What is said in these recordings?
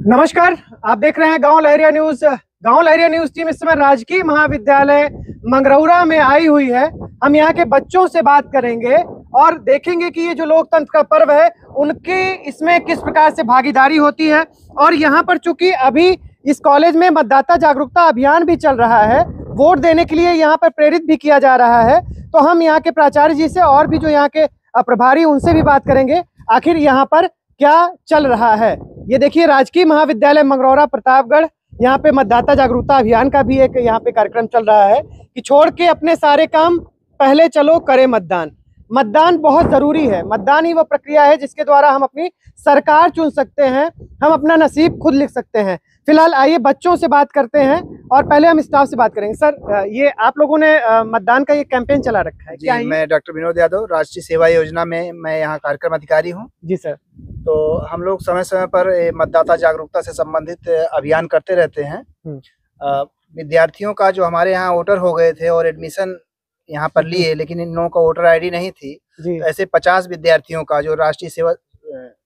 नमस्कार, आप देख रहे हैं गांव लहरिया न्यूज। गांव लहरिया न्यूज टीम इस समय राजकीय महाविद्यालय मंगरौरा में आई हुई है। हम यहां के बच्चों से बात करेंगे और देखेंगे कि ये जो लोकतंत्र का पर्व है उनकी इसमें किस प्रकार से भागीदारी होती है। और यहां पर चूंकि अभी इस कॉलेज में मतदाता जागरूकता अभियान भी चल रहा है, वोट देने के लिए यहाँ पर प्रेरित भी किया जा रहा है, तो हम यहाँ के प्राचार्य जी से और भी जो यहाँ के प्रभारी उनसे भी बात करेंगे आखिर यहाँ पर क्या चल रहा है। ये देखिए, राजकीय महाविद्यालय मंगरौरा प्रतापगढ़, यहाँ पे मतदाता जागरूकता अभियान का भी एक यहाँ पे कार्यक्रम चल रहा है कि छोड़ के अपने सारे काम पहले चलो करें मतदान। मतदान बहुत जरूरी है। मतदान ही वो प्रक्रिया है जिसके द्वारा हम अपनी सरकार चुन सकते हैं, हम अपना नसीब खुद लिख सकते हैं। फिलहाल आइए बच्चों से बात करते हैं और पहले हम स्टाफ से बात करेंगे। सर, ये आप लोगों ने मतदान का ये कैंपेन चला रखा है क्या? मैं डॉक्टर विनोद यादव, राष्ट्रीय सेवा योजना में मैं यहाँ कार्यक्रम अधिकारी हूँ। जी सर। तो हम लोग समय समय पर मतदाता जागरूकता से संबंधित अभियान करते रहते हैं। विद्यार्थियों का जो हमारे यहाँ वोटर हो गए थे और एडमिशन यहाँ पर लिए, लेकिन इन लोगों का वोटर आईडी नहीं थी, तो ऐसे 50 विद्यार्थियों का जो राष्ट्रीय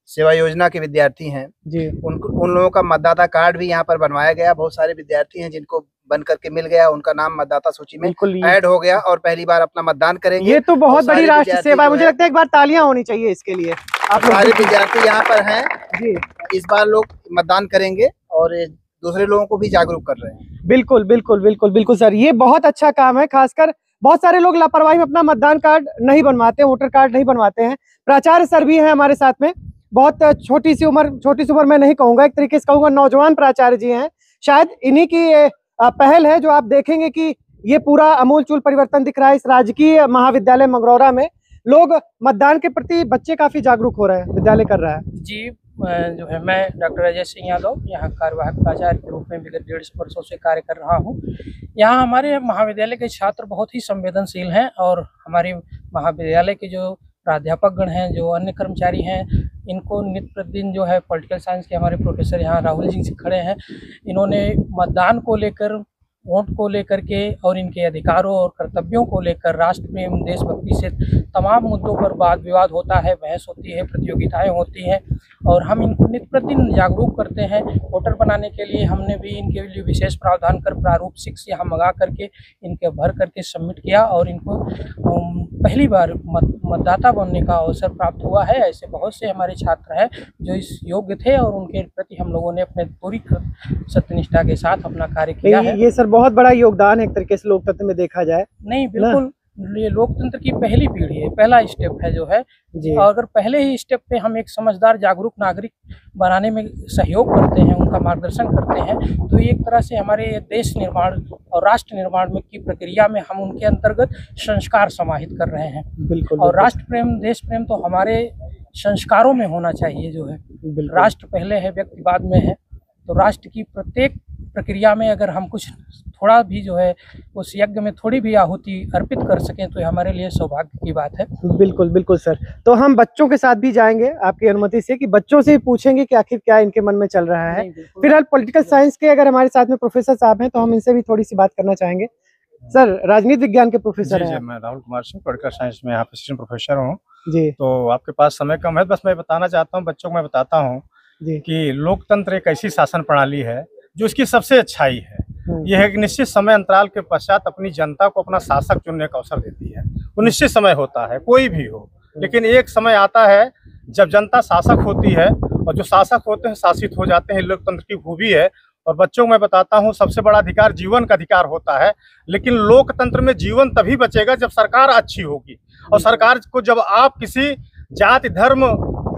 सेवा योजना के विद्यार्थी हैं जी, उन लोगों का मतदाता कार्ड भी यहाँ पर बनवाया गया। बहुत सारे विद्यार्थी हैं जिनको बन करके मिल गया, उनका नाम मतदाता सूची में ऐड हो गया और पहली बार अपना मतदान करेंगे। ये तो बहुत बड़ी राष्ट्रीय सेवा है। मुझे लगता है एक बार तालियां होनी चाहिए इसके लिए। आप सारे विद्यार्थी यहाँ पर हैं जी, इस बार लोग मतदान करेंगे और दूसरे लोगों को भी जागरूक कर रहे हैं। बिल्कुल बिल्कुल बिल्कुल बिल्कुल सर, ये बहुत अच्छा काम है। खासकर बहुत सारे लोग लापरवाही में अपना मतदान कार्ड नहीं बनवाते, वोटर कार्ड नहीं बनवाते हैं। प्राचार्य सर भी हैं हमारे साथ में, बहुत छोटी सी उम्र मैं नहीं कहूंगा, एक तरीके से कहूंगा नौजवान प्राचार्य जी हैं। शायद इन्हीं की पहल है जो आप देखेंगे कि ये पूरा अमूलचूल परिवर्तन दिख रहा है। इस राजकीय महाविद्यालय मंगरौरा में लोग मतदान के प्रति, बच्चे काफी जागरूक हो रहे हैं, विद्यालय कर रहा है जी। जो है मैं डॉक्टर अजय सिंह यादव यहाँ कार्यवाहक प्राचार्य के रूप में विगत 1.5 वर्षों से कार्य कर रहा हूँ। यहाँ हमारे महाविद्यालय के छात्र बहुत ही संवेदनशील हैं और हमारे महाविद्यालय के जो प्राध्यापकगण हैं, जो अन्य कर्मचारी हैं, इनको नित्य प्रतिदिन जो है पॉलिटिकल साइंस के हमारे प्रोफेसर यहाँ राहुल जी से खड़े हैं, इन्होंने मतदान को लेकर, वोट को लेकर के और इनके अधिकारों और कर्तव्यों को लेकर, राष्ट्र प्रेम, देशभक्ति से तमाम मुद्दों पर वाद विवाद होता है, बहस होती है, प्रतियोगिताएं होती हैं और हम इनको नित्य प्रतिदिन जागरूक करते हैं। वोटर बनाने के लिए हमने भी इनके लिए विशेष प्रावधान कर प्रारूप 6 यहाँ मंगा करके इनके भर करके सबमिट किया और इनको पहली बार मतदाता बनने का अवसर प्राप्त हुआ है। ऐसे बहुत से हमारे छात्र हैं जो इस योग्य थे और उनके प्रति हम लोगों ने अपने पूरी सत्यनिष्ठा के साथ अपना कार्य किया है। ये सर बहुत बड़ा योगदान है एक तरीके से लोकतंत्र में देखा जाए। नहीं, बिल्कुल, ये लोकतंत्र की पहली पीढ़ी है, पहला स्टेप है जो है जी। और अगर पहले ही स्टेप पे हम एक समझदार जागरूक नागरिक बनाने में सहयोग करते हैं, उनका मार्गदर्शन करते हैं, तो एक तरह से हमारे देश निर्माण और राष्ट्र निर्माण में की प्रक्रिया में हम उनके अंतर्गत संस्कार समाहित कर रहे हैं। बिल्कुल। और राष्ट्र प्रेम, देश प्रेम तो हमारे संस्कारों में होना चाहिए जो है। राष्ट्र पहले है, व्यक्ति बाद में है। तो राष्ट्र की प्रत्येक प्रक्रिया में अगर हम कुछ थोड़ा भी जो है उस यज्ञ में थोड़ी भी आहुति अर्पित कर सकें तो हमारे लिए सौभाग्य की बात है। बिल्कुल बिल्कुल सर। तो हम बच्चों के साथ भी जाएंगे आपकी अनुमति से, कि बच्चों से पूछेंगे कि आखिर क्या इनके मन में चल रहा है। फिलहाल पॉलिटिकल साइंस के अगर हमारे साथ में प्रोफेसर साहब हैं तो हम इनसे भी थोड़ी सी बात करना चाहेंगे। सर, राजनीति विज्ञान के प्रोफेसर हैं। मैं राहुल कुमार सिंह, पॉलिटिकल साइंस में यहाँ पे असिस्टेंट प्रोफेसर हूँ जी। तो आपके पास समय कम है, बस मैं बताना चाहता हूँ, बच्चों को मैं बताता हूँ कि लोकतंत्र एक ऐसी शासन प्रणाली है जो इसकी सबसे अच्छाई है। यह है कि निश्चित समय अंतराल के पश्चात अपनी जनता को अपना शासक चुनने का अवसर देती है। वो निश्चित समय होता है, कोई भी हो, लेकिन एक समय आता है जब जनता शासक होती है और जो शासक होते हैं शासित हो जाते हैं। लोकतंत्र की खूबी है। और बच्चों को मैं बताता हूँ, सबसे बड़ा अधिकार जीवन का अधिकार होता है, लेकिन लोकतंत्र में जीवन तभी बचेगा जब सरकार अच्छी होगी। और सरकार को जब आप किसी जाति, धर्म,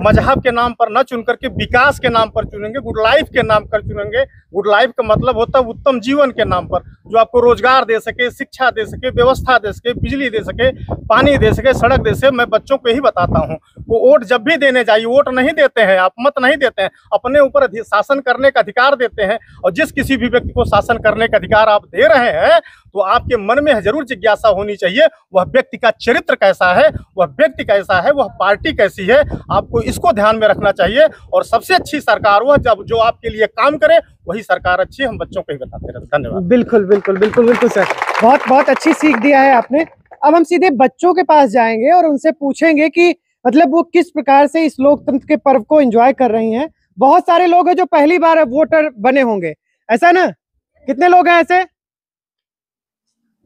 मजहब के नाम पर न चुन करके विकास के नाम पर चुनेंगे, गुड लाइफ के नाम पर चुनेंगे। गुड लाइफ का मतलब होता है उत्तम जीवन के नाम पर, जो आपको रोजगार दे सके, शिक्षा दे सके, व्यवस्था दे सके, बिजली दे सके, पानी दे सके, सड़क दे सके। मैं बच्चों को यही बताता हूँ, वो वोट जब भी देने जाइए, वोट नहीं देते हैं आप, मत नहीं देते हैं, अपने ऊपर शासन करने का अधिकार देते हैं। और जिस किसी भी व्यक्ति को शासन करने का अधिकार आप दे रहे हैं तो आपके मन में जरूर जिज्ञासा होनी चाहिए, वह व्यक्ति का चरित्र कैसा है, वह व्यक्ति कैसा है, वह पार्टी कैसी है। आपको इसको ध्यान में रखना चाहिए। और सबसे अच्छी सरकार वह जब जो आपके लिए काम करे, वही सरकार अच्छी है। हम बच्चों को ही बताते रहते। धन्यवाद। बिल्कुल बिल्कुल बिल्कुल बिल्कुल सर, बहुत बहुत अच्छी सीख दिया है आपने। अब हम सीधे बच्चों के पास जाएंगे और उनसे पूछेंगे कि मतलब वो किस प्रकार से इस लोकतंत्र के पर्व को एंजॉय कर रही हैं। बहुत सारे लोग हैं जो पहली बार वोटर बने होंगे, ऐसा ना? कितने लोग हैं ऐसे?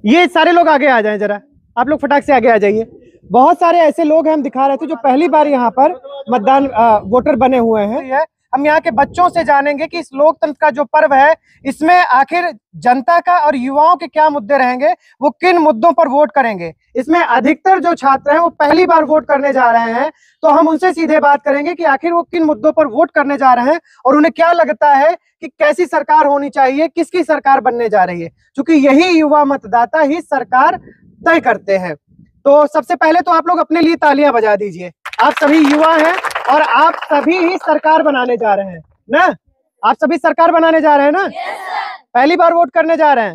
ये सारे लोग आगे आ जाएं जरा, आप लोग फटाक से आगे आ जाइए। बहुत सारे ऐसे लोग हैं, हम दिखा रहे थे, जो पहली बार यहाँ पर मतदान वोटर बने हुए हैं। हम यहाँ के बच्चों से जानेंगे कि इस लोकतंत्र का जो पर्व है, इसमें आखिर जनता का और युवाओं के क्या मुद्दे रहेंगे, वो किन मुद्दों पर वोट करेंगे। इसमें अधिकतर जो छात्र हैं वो पहली बार वोट करने जा रहे हैं, तो हम उनसे सीधे बात करेंगे कि आखिर वो किन मुद्दों पर वोट करने जा रहे हैं और उन्हें क्या लगता है कि कैसी सरकार होनी चाहिए, किसकी सरकार बनने जा रही है, क्योंकि यही युवा मतदाता ही सरकार तय करते हैं। तो सबसे पहले तो आप लोग अपने लिए तालियां बजा दीजिए। आप सभी युवा हैं और आप सभी ही सरकार बनाने जा रहे हैं ना? आप सभी सरकार बनाने जा रहे हैं ना? पहली बार वोट करने जा रहे हैं।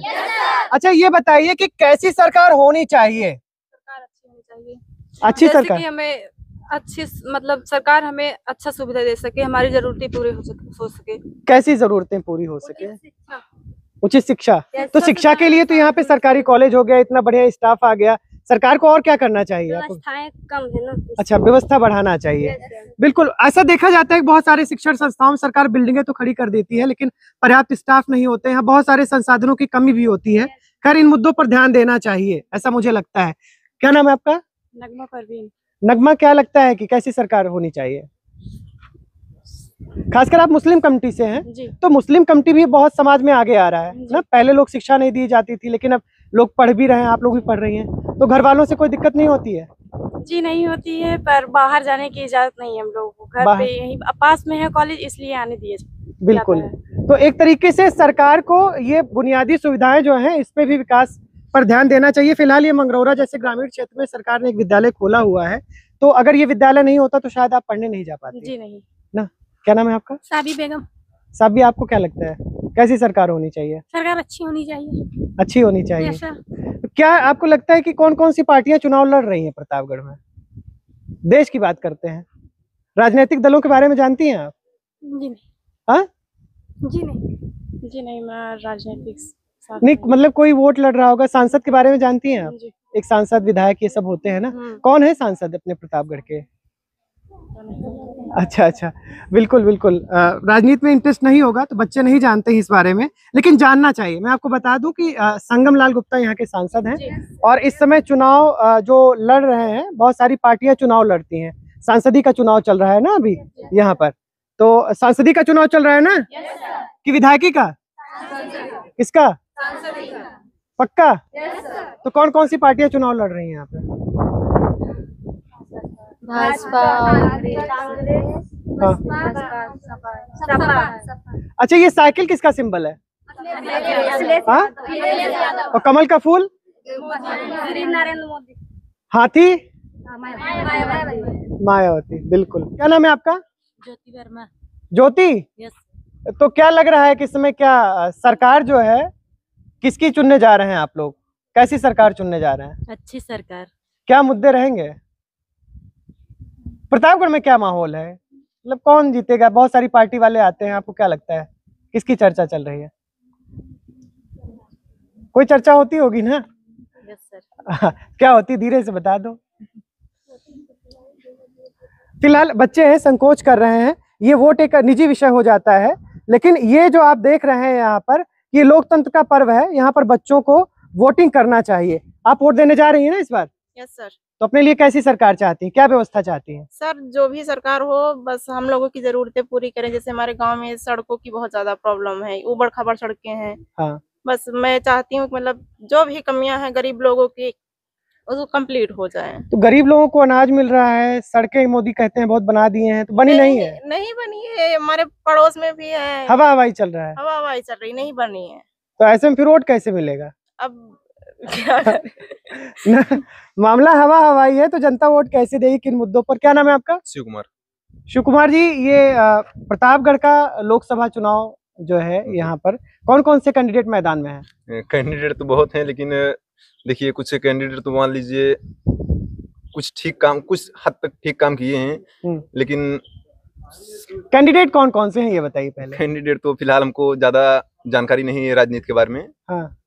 अच्छा, ये बताइए कि कैसी सरकार होनी चाहिए? सरकार अच्छी होनी चाहिए। अच्छी जैसे सरकार, कि हमें अच्छी मतलब सरकार हमें अच्छा सुविधा दे सके, हमारी जरूरतें पूरी हो सके। कैसी जरूरतें पूरी हो सके? शिक्षा। उचित शिक्षा। तो शिक्षा के लिए तो यहाँ पे सरकारी कॉलेज हो गया, इतना बढ़िया स्टाफ आ गया, सरकार को और क्या करना चाहिए आपको? व्यवस्थाएं कम है ना। अच्छा, व्यवस्था बढ़ाना चाहिए। बिल्कुल, ऐसा देखा जाता है कि बहुत सारे शिक्षण संस्थाओं में सरकार बिल्डिंगें तो खड़ी कर देती है, लेकिन पर्याप्त स्टाफ नहीं होते हैं, बहुत सारे संसाधनों की कमी भी होती है। खैर, इन मुद्दों पर ध्यान देना चाहिए, ऐसा मुझे लगता है। क्या नाम है आपका? नगमा परवीन। नगमा, क्या लगता है कि कैसी सरकार होनी चाहिए? खासकर आप मुस्लिम कम्युनिटी से हैं, जी। तो मुस्लिम कम्युनिटी भी बहुत समाज में आगे आ रहा है ना? पहले लोग शिक्षा नहीं दी जाती थी, लेकिन अब लोग पढ़ भी रहे हैं, आप लोग भी पढ़ रही हैं, तो घर वालों से कोई दिक्कत नहीं होती है? जी नहीं होती है, पर बाहर जाने की इजाजत नहीं है हम लोगों को। घर पे यहीं पास में है कॉलेज, इसलिए आने दिए। बिल्कुल। तो एक तरीके से सरकार को ये बुनियादी सुविधाएं जो हैं, इस पे भी विकास पर ध्यान देना चाहिए। फिलहाल ये मंगरौरा जैसे ग्रामीण क्षेत्र में सरकार ने एक विद्यालय खोला हुआ है, तो अगर ये विद्यालय नहीं होता तो शायद आप पढ़ने नहीं जा पाते। जी नहीं। ना? क्या नाम है आपका? साबी बेगम। साबी, आपको क्या लगता है कैसी सरकार होनी चाहिए? सरकार अच्छी होनी चाहिए। अच्छी होनी चाहिए। Yes, sir। क्या आपको लगता है कि कौन कौन सी पार्टियां चुनाव लड़ रही हैं प्रतापगढ़ में? देश की बात करते हैं, राजनीतिक दलों के बारे में जानती हैं आप? जी नहीं। हाँ? जी नहीं। जी नहीं, मैं राजनीतिक नहीं, मतलब कोई वोट लड़ रहा होगा। सांसद के बारे में जानती हैं आप? जी। एक सांसद, विधायक, ये सब होते हैं ना? कौन है सांसद अपने प्रतापगढ़ के? अच्छा अच्छा, बिल्कुल बिल्कुल। राजनीति में इंटरेस्ट नहीं होगा तो बच्चे नहीं जानते हैं इस बारे में, लेकिन जानना चाहिए। मैं आपको बता दूं कि संगम लाल गुप्ता यहाँ के सांसद हैं और इस समय चुनाव जो लड़ रहे हैं, बहुत सारी पार्टियां चुनाव लड़ती हैं। सांसदी का चुनाव चल रहा है ना अभी यहाँ पर, तो सांसदी का चुनाव चल रहा है ना? कि विधायकी का? किसका? पक्का? तो कौन कौन सी पार्टियां चुनाव लड़ रही हैं यहाँ पे? भाजपा। अच्छा, ये साइकिल किसका सिंबल है? हाँ? और कमल का फूल? नरेंद्र मोदी। हाथी? मायावती। बिल्कुल। क्या नाम है आपका? ज्योति वर्मा। ज्योति, यस। तो क्या लग रहा है कि इस समय क्या सरकार जो है किसकी चुनने जा रहे हैं आप लोग? कैसी सरकार चुनने जा रहे हैं? अच्छी सरकार। क्या मुद्दे रहेंगे? प्रतापगढ़ में क्या माहौल है, मतलब कौन जीतेगा? बहुत सारी पार्टी वाले आते हैं, आपको क्या लगता है किसकी चर्चा चल रही है? कोई चर्चा होती होगी ना? Yes sir. क्या होती, धीरे से बता दो। फिलहाल बच्चे हैं, संकोच कर रहे हैं, ये वोट एक निजी विषय हो जाता है, लेकिन ये जो आप देख रहे हैं यहाँ पर, ये लोकतंत्र का पर्व है, यहाँ पर बच्चों को वोटिंग करना चाहिए। आप वोट देने जा रही हैं ना इस बार? Yes sir. तो अपने लिए कैसी सरकार चाहती हैं, क्या व्यवस्था चाहती हैं? सर, जो भी सरकार हो, बस हम लोगों की जरूरतें पूरी करें। जैसे हमारे गांव में सड़कों की बहुत ज्यादा प्रॉब्लम है, उबड़ खाबड़ सड़कें हैं। हाँ। बस मैं चाहती हूँ मतलब जो भी कमियां हैं गरीब लोगों की, उसको कंप्लीट हो जाए। तो गरीब लोगों को अनाज मिल रहा है, सड़कें मोदी कहते हैं बहुत बना दिए हैं, तो बनी नहीं है? नहीं बनी है, हमारे पड़ोस में भी है। हवा हवाई चल रहा है। हवा हवाई चल रही, नहीं बनी है। तो ऐसे में फिर वोट कैसे मिलेगा? अब क्या करें? मामला हवा हवाई है, तो जनता वोट कैसे देगी, किन मुद्दों पर? क्या नाम है आपका? शिव कुमार। शिव कुमार जी, ये प्रतापगढ़ का लोकसभा चुनाव जो है, यहाँ पर कौन कौन से कैंडिडेट मैदान में हैं? कैंडिडेट तो बहुत हैं, लेकिन देखिए कुछ कैंडिडेट तो मान लीजिए कुछ हद तक ठीक काम किए हैं, लेकिन कैंडिडेट कौन कौन से हैं ये बताइए पहले। कैंडिडेट तो फिलहाल हमको ज्यादा जानकारी नहीं है राजनीति के बारे में। हाँ।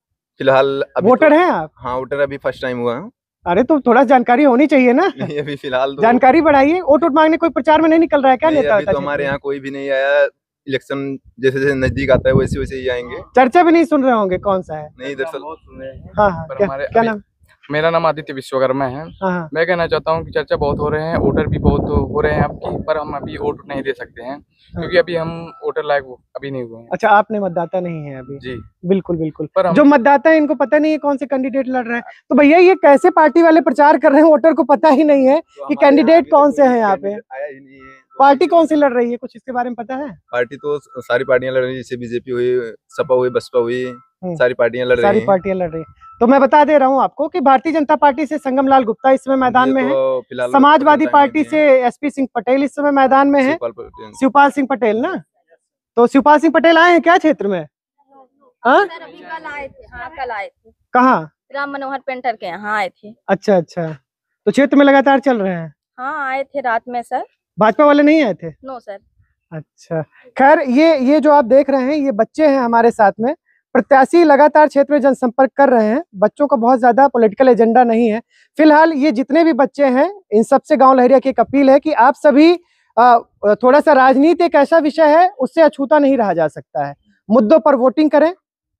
फिलहाल अभी वोटर तो, हैं आप? हाँ, वोटर अभी फर्स्ट टाइम हुआ है। अरे तो थोड़ा जानकारी होनी चाहिए ना। नहीं अभी फिलहाल तो जानकारी बढ़ाइए। वोट मांगने कोई प्रचार में नहीं निकल रहा है क्या? नहीं, नेता अभी तो हमारे यहाँ कोई भी नहीं आया। इलेक्शन जैसे जैसे नजदीक आता है वैसे वैसे ही आएंगे। चर्चा भी नहीं सुन रहे होंगे कौन सा है? नहीं दरअसल हाँ हाँ, क्या नाम? मेरा नाम आदित्य विश्वकर्मा है। हाँ, मैं कहना चाहता हूँ कि चर्चा बहुत हो रहे हैं, वोटर भी बहुत हो रहे हैं आपकी, पर हम अभी वोट नहीं दे सकते हैं क्योंकि अभी हम वोटर लायक अभी नहीं हुए हैं। अच्छा, आपने मतदाता नहीं है अभी? जी बिल्कुल बिल्कुल। पर जो मतदाता है इनको पता नहीं है कौन से कैंडिडेट लड़ रहे हैं, तो भैया ये कैसे पार्टी वाले प्रचार कर रहे हैं? वोटर को पता ही नहीं है कि कैंडिडेट कौन से हैं यहाँ पे। आया ही नहीं है। पार्टी कौन सी लड़ रही है, कुछ इसके बारे में पता है? पार्टी तो सारी पार्टियां लड़ रही है, जैसे बीजेपी हुई, सपा हुई, बसपा हुई, सारी पार्टियां लड़ रही सारी हैं। पार्टियां लड़ रही है। तो मैं बता दे रहा हूँ आपको कि भारतीय जनता पार्टी से संगम लाल गुप्ता इस समय मैदान में है। फिलहाल समाजवादी पार्टी से एसपी सिंह पटेल इस समय मैदान में है। शिवपाल सिंह पटेल ना, तो शिवपाल सिंह पटेल आए हैं क्या क्षेत्र में? हाँ, अभी कल आए थे। हाँ, कल आए थे। कहाँ? राम मनोहर पेंटर के यहाँ आए थे। अच्छा अच्छा, तो क्षेत्र में लगातार चल रहे हैं? हाँ, आए थे रात में सर। भाजपा वाले नहीं आए थे? No sir. अच्छा, खैर ये जो आप देख रहे हैं ये बच्चे हैं हमारे साथ में। प्रत्याशी लगातार क्षेत्र में जनसंपर्क कर रहे हैं। बच्चों का बहुत ज्यादा पॉलिटिकल एजेंडा नहीं है फिलहाल। ये जितने भी बच्चे हैं इन सबसे गांव लहरिया की एक अपील है कि आप सभी थोड़ा सा राजनीति एक ऐसा विषय है उससे अछूता नहीं रहा जा सकता है। मुद्दों पर वोटिंग करें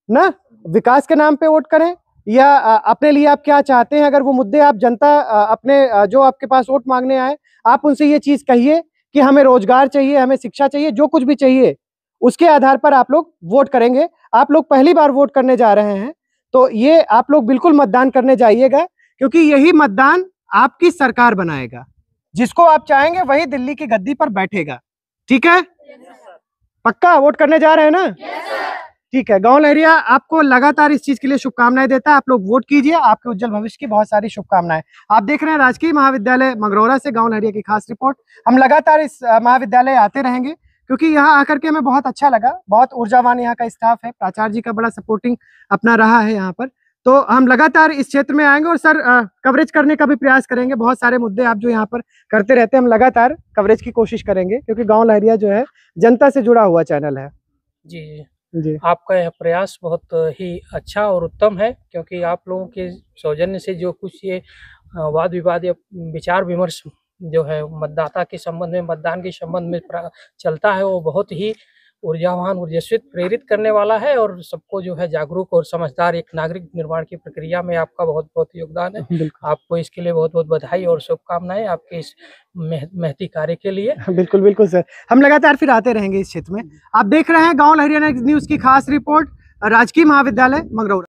ना, विकास के नाम पे वोट करें या अपने लिए आप क्या चाहते हैं। अगर वो मुद्दे आप जनता अपने जो आपके पास वोट मांगने आए आप उनसे ये चीज कहिए कि हमें रोजगार चाहिए, हमें शिक्षा चाहिए, जो कुछ भी चाहिए उसके आधार पर आप लोग वोट करेंगे। आप लोग पहली बार वोट करने जा रहे हैं तो ये आप लोग बिल्कुल मतदान करने जाइएगा, क्योंकि यही मतदान आपकी सरकार बनाएगा। जिसको आप चाहेंगे वही दिल्ली की गद्दी पर बैठेगा। ठीक है? पक्का वोट करने जा रहे हैं ना? ठीक है। गांव लहरिया आपको लगातार इस चीज के लिए शुभकामनाएं देता है। आप लोग वोट कीजिए, आपके उज्जवल भविष्य की बहुत सारी शुभकामनाएं। आप देख रहे हैं राजकीय महाविद्यालय मंगरौरा से गांव लहरिया की खास रिपोर्ट। हम लगातार इस महाविद्यालय आते रहेंगे क्योंकि यहाँ आकर के हमें बहुत अच्छा लगा। बहुत ऊर्जावान यहाँ का स्टाफ है, प्राचार्य जी का बड़ा सपोर्टिंग अपना रहा है यहाँ पर। तो हम लगातार इस क्षेत्र में आएंगे और सर कवरेज करने का भी प्रयास करेंगे। बहुत सारे मुद्दे आप जो यहाँ पर करते रहते हैं, हम लगातार कवरेज की कोशिश करेंगे क्योंकि गांव लहरिया जो है जनता से जुड़ा हुआ चैनल है। जी जी, आपका यह प्रयास बहुत ही अच्छा और उत्तम है, क्योंकि आप लोगों के सौजन्य से जो कुछ ये वाद विवाद या विचार विमर्श जो है मतदाता के संबंध में, मतदान के संबंध में चलता है, वो बहुत ही ऊर्जावान, ऊर्जास्वित, प्रेरित करने वाला है और सबको जो है जागरूक और समझदार एक नागरिक निर्माण की प्रक्रिया में आपका बहुत बहुत योगदान है। आपको इसके लिए बहुत बहुत बधाई और शुभकामनाएं आपके इस महती कार्य के लिए। बिल्कुल बिल्कुल सर, हम लगातार फिर आते रहेंगे इस क्षेत्र में। आप देख रहे हैं गांव लहरिया न्यूज की खास रिपोर्ट, राजकीय महाविद्यालय मंगरौरा।